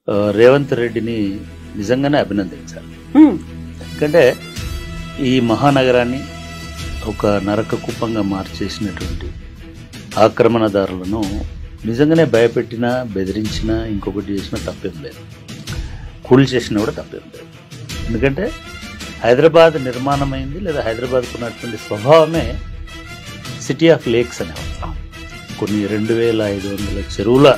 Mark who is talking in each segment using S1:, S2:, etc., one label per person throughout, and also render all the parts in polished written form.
S1: రేవంత్ రెడ్డిని నిజంగానే అభినందించాలి. ఎందుకంటే ఈ మహానగరాన్ని ఒక నరక కుప్పంగా మార్చేసినటువంటి ఆక్రమణదారులను నిజంగానే భయపెట్టినా, బెదిరించినా, ఇంకొకటి చేసినా తప్పేం లేదు. కూల్ చేసినా కూడా తప్పేం లేదు. ఎందుకంటే హైదరాబాద్ నిర్మాణమైంది, లేదా హైదరాబాద్కు ఉన్నటువంటి స్వభావమే సిటీ ఆఫ్ లేక్స్ అనేవారు. కొన్ని 2500 చెరువుల,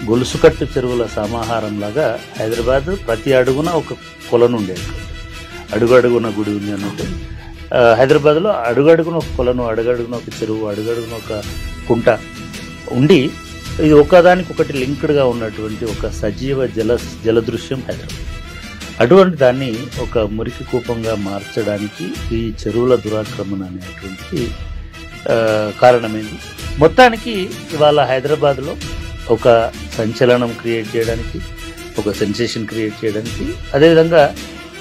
S1: గొలుసుకట్టు చెరువుల సమాహారంలాగా హైదరాబాద్ ప్రతి అడుగున ఒక కొలను ఉండేది. అడుగడుగున గుడి ఉంది అన్నట్టు హైదరాబాద్లో అడుగడుగున ఒక కొలను, అడుగడుగున ఒక చెరువు, అడుగడుగున ఒక కుంట ఉండి ఇది ఒకదానికి ఒకటి లింక్డ్గా ఉన్నటువంటి ఒక సజీవ జలదృశ్యం హైదరాబాద్. అటువంటి దాన్ని ఒక మురికి కూపంగా మార్చడానికి ఈ చెరువుల దురాక్రమణ అనేటువంటి కారణమైంది. మొత్తానికి ఇవాళ హైదరాబాద్లో ఒక సంచలనం క్రియేట్ చేయడానికి, ఒక సెన్సేషన్ క్రియేట్ చేయడానికి, అదేవిధంగా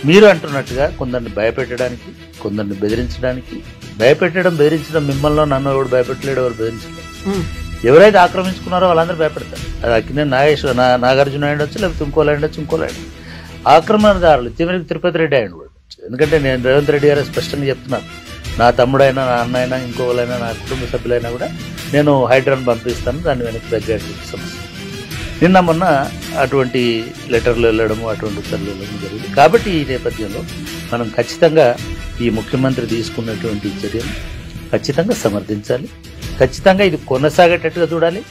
S1: మీరు అంటున్నట్టుగా కొందరిని భయపెట్టడానికి, కొందరిని బెదిరించడానికి. బెదిరించడం మిమ్మల్ని నన్ను ఎవరు భయపెట్టలేడు, ఎవరు బెదిరించలేడు. ఎవరైతే ఆక్రమించుకున్నారో వాళ్ళందరూ భయపెడతారు. అది అక్కినే నాగార్జున అయ్యొచ్చు, లేకపోతే ఇంకోలా అయ్యొచ్చు. ఆక్రమణదారులు చివరికి తిరుపతి రెడ్డి అయ్యండి కూడా. ఎందుకంటే నేను రేవంత్ రెడ్డి గారు స్పష్టంగా చెప్తున్నాను, నా తమ్ముడైనా, నా అన్నైనా, ఇంకోవాలైనా, నా కుటుంబ సభ్యులైనా కూడా నేను హైడ్రాన్ పంపిస్తాను, దాన్ని వెనక్కి తగ్గేటువంటి సమస్య. నిన్న మొన్న అటువంటి లెటర్లు వెళ్ళడము, అటువంటి ఉత్తర్వులు వెళ్ళడం జరిగింది. కాబట్టి ఈ నేపథ్యంలో మనం ఖచ్చితంగా ఈ ముఖ్యమంత్రి తీసుకున్నటువంటి చర్యను ఖచ్చితంగా సమర్థించాలి. ఖచ్చితంగా ఇది కొనసాగేటట్టుగా చూడాలి.